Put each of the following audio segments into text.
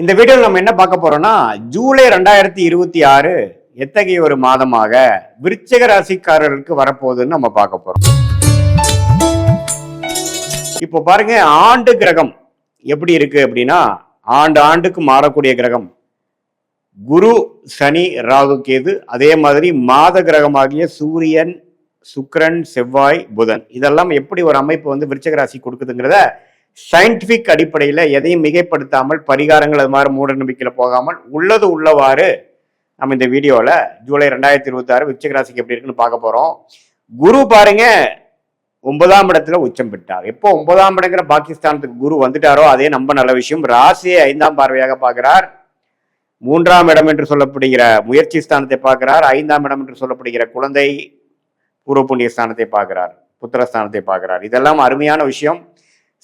இந்த வீடியோவில் நம்ம என்ன பார்க்க போறோம்னா ஜூலை 2026 எத்தகைய ஒரு மாதமாக விருச்சிக ராசிக்காரர்களுக்கு வரப்போகுதுன்னு நம்ம பார்க்க போறோம். இப்போ பாருங்க, ஆண்டு கிரகம் எப்படி இருக்கு அப்படின்னா, ஆண்டுக்கு மாறக்கூடிய கிரகம் குரு, சனி, ராகு, கேது. அதே மாதிரி மாத கிரகமாகிய சூரியன், சுக்கிரன், செவ்வாய், புதன். இதெல்லாம் எப்படி ஒரு அமைப்பு வந்து விருச்சிக ராசி கொடுக்குதுங்கிறத சயின்டிபிக் அடிப்படையில் எதையும் மிகைப்படுத்தாமல், பரிகாரங்கள் அது மாதிரி மூட நம்பிக்கையில போகாமல் உள்ளது உள்ளவாறு நம்ம இந்த வீடியோவில் ஜூலை 2026 விருச்சிக ராசிக்கு எப்படி இருக்குன்னு பார்க்க போறோம். குரு பாருங்க 9ஆம் இடத்துல உச்சம் பெற்றார். எப்போ 9ஆம் இடங்கிற பாகிஸ்தானத்துக்கு குரு வந்துட்டாரோ அதே ரொம்ப நல்ல விஷயம். ராசியை 5ஆம் பார்வையாக பார்க்கிறார். 3ஆம் இடம் என்று சொல்லப்படுகிற முயற்சி ஸ்தானத்தை பார்க்கிறார். 5ஆம் இடம் என்று சொல்லப்படுகிற குழந்தை பூர்வ புண்ணிய ஸ்தானத்தை பார்க்கிறார். புத்திரஸ்தானத்தை பார்க்கிறார். இதெல்லாம் அருமையான விஷயம்.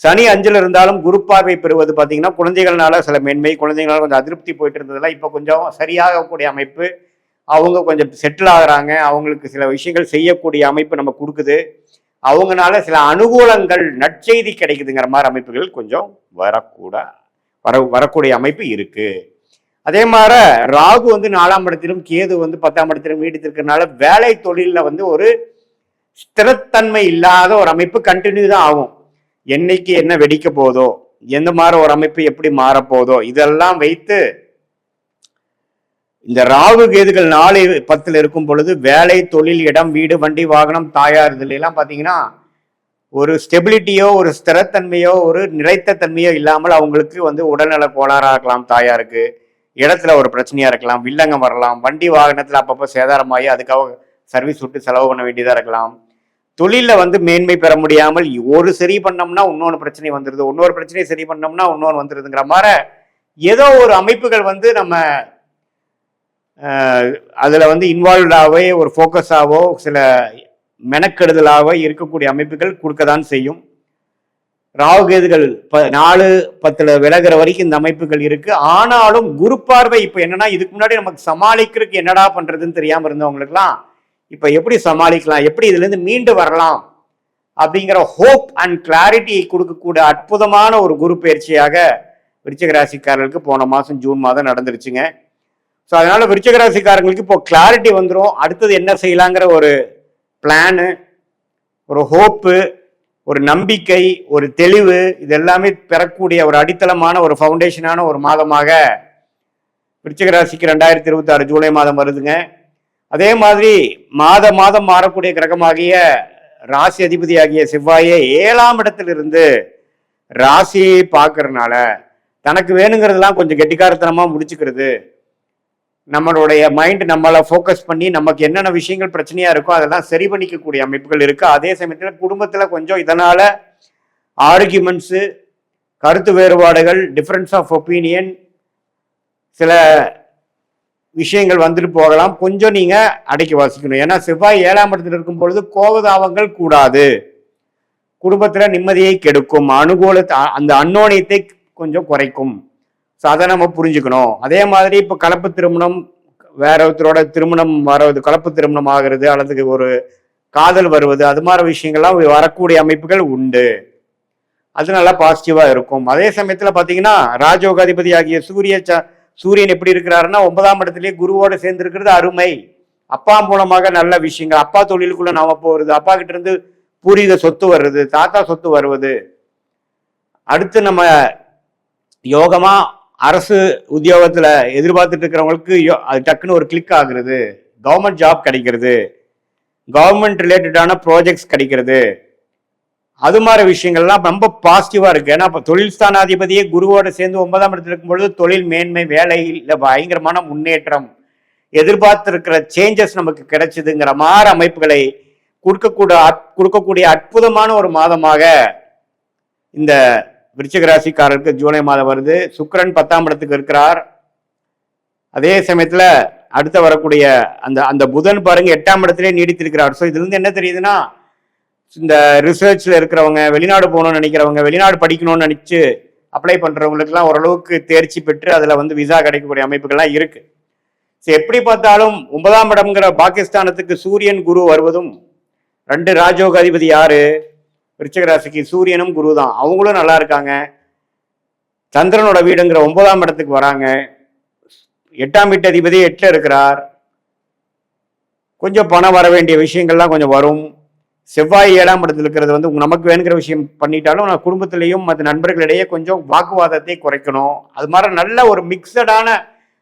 சனி 5ல் இருந்தாலும் குரு பார்வை பெறுவது பார்த்தீங்கன்னா குழந்தைகள்னால சில மேன்மை, குழந்தைகளால கொஞ்சம் அதிருப்தி போயிட்டு இருந்ததெல்லாம் இப்போ கொஞ்சம் சரியாகக்கூடிய அமைப்பு. அவங்க கொஞ்சம் செட்டில் ஆகுறாங்க. அவங்களுக்கு சில விஷயங்கள் செய்யக்கூடிய அமைப்பு நம்ம கொடுக்குது. அவங்கனால சில அனுகூலங்கள், நற்செய்தி கிடைக்குதுங்கிற மாதிரி அமைப்புகள் கொஞ்சம் வரக்கூடிய அமைப்பு இருக்கு. அதே மாதிரி ராகு வந்து 4ஆம் இடத்திலும், கேது வந்து 10ஆம் இடத்திலும் நீடித்திருக்கிறதுனால வேலை தொழிலில் வந்து ஒரு ஸ்திரத்தன்மை இல்லாத ஒரு அமைப்பு கண்டினியூ தான் ஆகும். என்னைக்கு என்ன வெடிக்க போதோ, எந்த மாதிரி ஒரு அமைப்பு எப்படி மாறப்போதோ, இதெல்லாம் வைத்து இந்த ராகு கேதுகள் 4-10 இருக்கும் பொழுது வேலை, தொழில், இடம், வீடு, வண்டி, வாகனம், தாயார், இதுல எல்லாம் பாத்தீங்கன்னா ஒரு ஸ்டெபிலிட்டியோ, ஒரு ஸ்திரத்தன்மையோ, ஒரு நிறைத்த தன்மையோ இல்லாமல் அவங்களுக்கு வந்து உடல்நல கோளாறா இருக்கலாம். தாயாருக்கு இடத்துல ஒரு பிரச்சனையா இருக்கலாம், வில்லங்கம் வரலாம், வண்டி வாகனத்துல அப்பப்போ சேதாரமாகி அதுக்காக சர்வீஸ் விட்டு செலவு பண்ண வேண்டியதா இருக்கலாம். தொழில வந்து மேன்மை பெற முடியாமல் ஒரு சரி பண்ணோம்னா இன்னொன்று பிரச்சனை வந்துடுது, இன்னொரு பிரச்சனையை சரி பண்ணோம்னா இன்னொன்று வந்துடுதுங்கிற மாதிரி ஏதோ ஒரு அமைப்புகள் வந்து நம்ம அதுல வந்து இன்வால்வ்டாகவே ஒரு ஃபோக்கஸாவோ சில மெனக்கெடுதலாகவோ இருக்கக்கூடிய அமைப்புகள் கொடுக்கதான் செய்யும். ராகுகேதுகள் 4-10 விலகிற வரைக்கும் இந்த அமைப்புகள் இருக்கு. ஆனாலும் குரு பார்வை இப்ப என்னன்னா, இதுக்கு முன்னாடி நமக்கு சமாளிக்கிறதுக்கு என்னடா பண்றதுன்னு தெரியாம இருந்தவங்களுக்குலாம் இப்ப எப்படி சமாளிக்கலாம், எப்படி இதுல இருந்து மீண்டு வரலாம் அப்படிங்கிற ஹோப் அண்ட் கிளாரிட்டி கொடுக்கக்கூடிய அற்புதமான ஒரு குரு பயிற்சியாக விருச்சிக ராசிக்காரர்களுக்கு போன மாசம் ஜூன் மாதம் நடந்துருச்சுங்க. ஸோ அதனால விருச்சிக ராசிக்காரங்களுக்கு இப்போ கிளாரிட்டி வந்துடும். அடுத்தது என்ன செய்யலாங்கிற ஒரு பிளானு, ஒரு ஹோப்பு, ஒரு நம்பிக்கை, ஒரு தெளிவு, இது எல்லாமே பெறக்கூடிய ஒரு அடித்தளமான ஒரு ஃபவுண்டேஷனான ஒரு மாதமாக விருச்சிக ராசிக்கு 2026 ஜூலை மாதம் வருதுங்க. அதே மாதிரி மாதம் மாறக்கூடிய கிரகமாகிய ராசி அதிபதியாகிய செவ்வாயே 7ஆம் இடத்திலிருந்து ராசியை பார்க்கறதுனால தனக்கு வேணுங்கிறதெல்லாம் கொஞ்சம் கெட்டிக்காரத்தனமா முடிச்சுக்கிறது, நம்மளுடைய மைண்ட் நம்மளை ஃபோக்கஸ் பண்ணி நமக்கு என்னென்ன விஷயங்கள் பிரச்சனையா இருக்கோ அதெல்லாம் சரி பண்ணிக்கக்கூடிய அமைப்புகள் இருக்கு. அதே சமயத்தில் குடும்பத்தில் கொஞ்சம் இதனால ஆர்கியூமெண்ட்ஸு, கருத்து வேறுபாடுகள், டிஃபரன்ஸ் ஆஃப் ஒப்பீனியன், சில விஷயங்கள் வந்துட்டு போகலாம். கொஞ்சம் நீங்க அடக்கி வாசிக்கணும். ஏன்னா செவ்வாய் 7ஆம் இடத்துல இருக்கும் பொழுது கோபதாபங்கள் கூடாது, குடும்பத்துல நிம்மதியை கெடுக்கும், அந்த அன்னோனியத்தை கொஞ்சம் குறைக்கும். ஸோ அதை நம்ம புரிஞ்சுக்கணும். அதே மாதிரி இப்போ கலப்பு திருமணம், வேற ஒருத்தரோட திருமணம் வர்றது, கலப்பு திருமணம் ஆகிறது, அல்லது ஒரு காதல் வருவது, அது மாதிரி விஷயங்கள்லாம் வரக்கூடிய அமைப்புகள் உண்டு. அது நல்லா பாசிட்டிவா இருக்கும். அதே சமயத்துல பாத்தீங்கன்னா ராஜயோகாதிபதி ஆகிய சூரியன் எப்படி இருக்கிறாருன்னா 9ஆம் இடத்துலயே குருவோட சேர்ந்து இருக்கிறது அருமை. அப்பா மூலமாக நல்ல விஷயங்கள், அப்பா தொழிலுக்குள்ள நாம போறது, அப்பா கிட்ட இருந்து பூர்வீக சொத்து வர்றது, தாத்தா சொத்து வருவது, அடுத்து நம்ம யோகமா அரசு உத்தியோகத்துல எதிர்பார்த்துட்டு இருக்கிறவங்களுக்கு அது டக்குன்னு ஒரு கிளிக் ஆகுறது, கவர்மெண்ட் ஜாப் கிடைக்கிறது, கவர்மெண்ட் ரிலேட்டடான ப்ராஜெக்ட்ஸ் கிடைக்கிறது, அது மாதிரி விஷயங்கள்லாம் ரொம்ப பாசிட்டிவா இருக்கு. ஏன்னா தொழில் ஸ்தானாதிபதியே குருவோட சேர்ந்து 9ஆம் இடத்துல இருக்கும் பொழுது தொழில் மேன்மை, வேலையில் பயங்கரமான முன்னேற்றம், எதிர்பார்த்திருக்கிற சேஞ்சஸ் நமக்கு கிடைச்சதுங்கிற மாதிரி அமைப்புகளை கொடுக்கக்கூடிய அற்புதமான ஒரு மாதமாக இந்த விருச்சிக ராசிக்காரருக்கு ஜூலை மாதம் வருது. சுக்கிரன் 10ஆம் இடத்துக்கு இருக்கிறார். அதே சமயத்துல அடுத்த வரக்கூடிய அந்த புதன் பாருங்க 8ஆம் இடத்திலே நீடித்திருக்கிறார். ஸோ இதுல இருந்து என்ன தெரியுதுன்னா, இந்த ரிசர்ச்ல இருக்கிறவங்க, வெளிநாடு போகணும்னு நினைக்கிறவங்க, வெளிநாடு படிக்கணும்னு நினைச்சு அப்ளை பண்றவங்களுக்குலாம் ஓரளவுக்கு தேர்ச்சி பெற்று அதுல வந்து விசா கிடைக்கக்கூடிய அமைப்புகள்லாம் இருக்கு. ஸோ எப்படி பார்த்தாலும் 9ஆம் இடம்ங்கிற பாகிஸ்தானத்துக்கு சூரியன் குரு வருவதும், 2 ராஜயோக அதிபதி யாரு, விருச்சிக ராசிக்கு சூரியனும் குரு தான், அவங்களும் நல்லா இருக்காங்க. சந்திரனோட வீடுங்கிற 9ஆம் இடத்துக்கு வராங்க. 8ஆம் வீட்டு அதிபதி 8ல் இருக்கிறார். கொஞ்சம் பணம் வர வேண்டிய விஷயங்கள்லாம் கொஞ்சம் வரும். செவ்வாய் 7ஆம் இடத்துல இருக்கிறது வந்து நமக்கு வேணுங்கிற விஷயம் பண்ணிட்டாலும் நான் குடும்பத்திலையும் மற்ற நண்பர்களிடையே கொஞ்சம் வாக்குவாதத்தை குறைக்கணும். அது மாதிரி நல்ல ஒரு மிக்சடான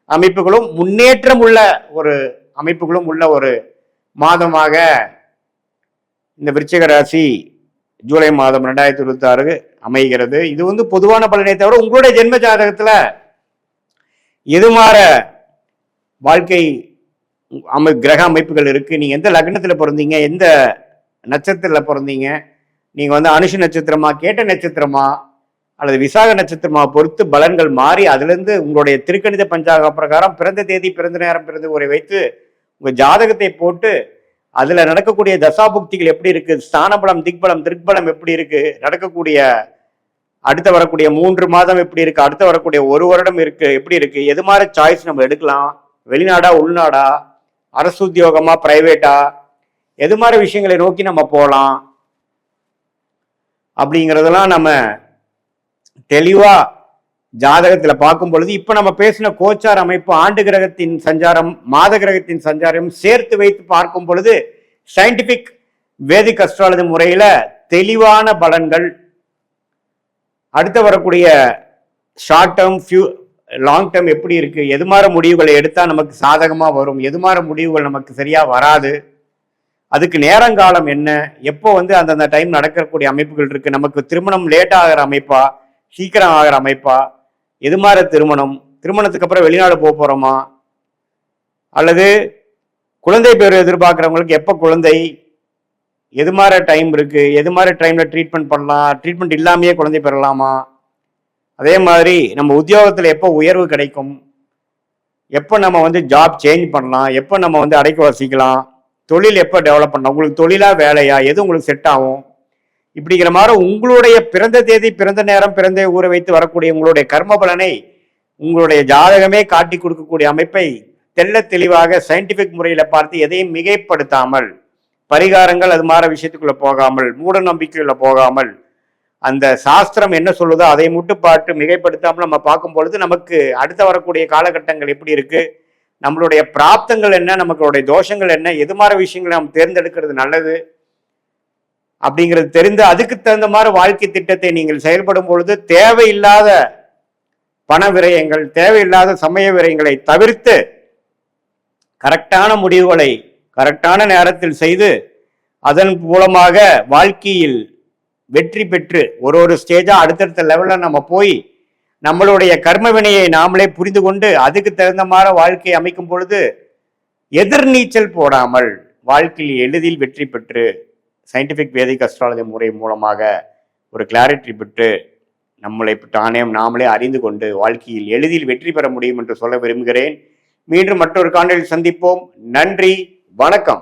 அமைப்புகளும் முன்னேற்றம் உள்ள ஒரு அமைப்புகளும் உள்ள ஒரு மாதமாக இந்த விருச்சிக ராசி ஜூலை மாதம் 2026 அமைகிறது. இது வந்து பொதுவான பலனை தவிர உங்களுடைய ஜென்ம ஜாதகத்துல எது மாற வாழ்க்கை கிரக அமைப்புகள் இருக்கு. நீங்க எந்த லக்னத்துல பிறந்தீங்க, எந்த நட்சத்திரத்துல பிறந்தீங்க, நீங்க வந்து அனுஷ நட்சத்திரமா, கேட்ட நட்சத்திரமா அல்லது விசாக நட்சத்திரமா பொறுத்து பலன்கள் மாறி அதுல இருந்து உங்களுடைய திருக்கணித பஞ்சாங்க பிரகாரம் பிறந்த தேதி, பிறந்த நேரம், பிறந்த ஊரை வைத்து உங்க ஜாதகத்தை போட்டு அதுல நடக்கக்கூடிய தசாபுக்திகள் எப்படி இருக்கு, ஸ்தானபலம், திக்பலம், திருப்பலம் எப்படி இருக்கு, நடக்கக்கூடிய அடுத்த வரக்கூடிய 3 மாதம் எப்படி இருக்கு, அடுத்த வரக்கூடிய 1 வருடம் இருக்கு எப்படி இருக்கு, எது மாதிரி சாய்ஸ் நம்ம எடுக்கலாம், வெளிநாடா உள்நாடா, அரசு உத்தியோகமா பிரைவேட்டா, எது மாதிரி விஷயங்களை நோக்கி நம்ம போகலாம் அப்படிங்கிறதெல்லாம் நம்ம தெளிவா ஜாதகத்துல பார்க்கும் பொழுது இப்ப நம்ம பேசின கோச்சார் அமைப்பு, ஆண்டு கிரகத்தின் சஞ்சாரம், மாத கிரகத்தின் சஞ்சாரம் சேர்த்து வைத்து பார்க்கும் பொழுது சயின்டிபிக் வேதிக் அஸ்ட்ராலஜி முறையில தெளிவான பலன்கள், அடுத்து வரக்கூடிய ஷார்ட் டேர்ம், லாங் டேர்ம் எப்படி இருக்கு, எது மாதிரி முடிவுகளை எடுத்தா நமக்கு சாதகமா வரும், எது மாதிரி முடிவுகள் நமக்கு சரியா வராது, அதுக்கு நேரங்காலம் என்ன, எப்போ வந்து அந்தந்த டைம் நடக்கக்கூடிய அமைப்புகள் இருக்கு, நமக்கு திருமணம் லேட் ஆகிற அமைப்பா, சீக்கிரம் ஆகிற அமைப்பா, எது மாதிரி திருமணத்துக்கு அப்புறம் வெளிநாடு போக போறோமா, அல்லது குழந்தை பேர் எதிர்பார்க்குறவங்களுக்கு எப்போ குழந்தை, எது மாதிரி டைம் இருக்கு, எது மாதிரி டைம்ல ட்ரீட்மெண்ட் பண்ணலாம், ட்ரீட்மெண்ட் இல்லாமையே குழந்தை பெறலாமா, அதே மாதிரி நம்ம உத்தியோகத்தில் எப்போ உயர்வு கிடைக்கும், எப்போ நம்ம வந்து ஜாப் சேஞ்ச் பண்ணலாம், எப்போ நம்ம வந்து அடைக்க வசிக்கலாம், தொழில் எப்போ டெவலப் பண்ணலாம், உங்களுக்கு தொழிலா வேலையா, எது உங்களுக்கு செட் ஆகும், இப்படிங்கிற மாதிரி உங்களுடைய பிறந்த தேதி, பிறந்த நேரம், பிறந்த ஊரை வைத்து வரக்கூடிய உங்களுடைய கர்ம பலனை உங்களுடைய ஜாதகமே காட்டி கொடுக்கக்கூடிய அமைப்பை தெள்ள தெளிவாக சயின்டிபிக் முறையில பார்த்து எதையும் மிகைப்படுத்தாமல், பரிகாரங்கள் அது மாதிரி விஷயத்துக்குள்ள போகாமல், மூட நம்பிக்கைக்குள்ள போகாமல், அந்த சாஸ்திரம் என்ன சொல்லுதோ அதை மட்டும் பாட்டு மிகைப்படுத்தாமல் நம்ம பார்க்கும் பொழுது நமக்கு அடுத்த வரக்கூடிய காலகட்டங்கள் எப்படி இருக்கு, நம்மளுடைய பிராப்தங்கள் என்ன, நமக்களுடைய தோஷங்கள் என்ன, எது மாதிரி விஷயங்களை நம்ம தேர்ந்தெடுக்கிறது நல்லது அப்படிங்கிறது தெரிந்து அதுக்கு தகுந்த மாதிரி வாழ்க்கை திட்டத்தை நீங்கள் செயல்படும் பொழுது தேவையில்லாத பண விரயங்கள், தேவையில்லாத சமய விரயங்களை தவிர்த்து கரெக்டான முடிவுகளை கரெக்டான நேரத்தில் செய்து அதன் மூலமாக வாழ்க்கையில் வெற்றி பெற்று ஒரு ஸ்டேஜா அடுத்தடுத்த லெவல்ல நம்ம போய் நம்மளுடைய கர்ம வினையை நாமளே புரிந்து கொண்டு அதுக்கு தகுந்த மாதிரி வாழ்க்கையை அமைக்கும் பொழுது எதிர்நீச்சல் போடாமல் வாழ்க்கையில் எளிதில் வெற்றி பெற்று சயின்டிபிக் வேதிக் அஸ்ட்ராலஜி முறை மூலமாக ஒரு கிளாரிட்டி பெற்று நம்மளை நாமளே அறிந்து கொண்டு வாழ்க்கையில் எளிதில் வெற்றி பெற முடியும் என்று சொல்ல விரும்புகிறேன். மீண்டும் மற்றொரு காணொளியில் சந்திப்போம். நன்றி, வணக்கம்.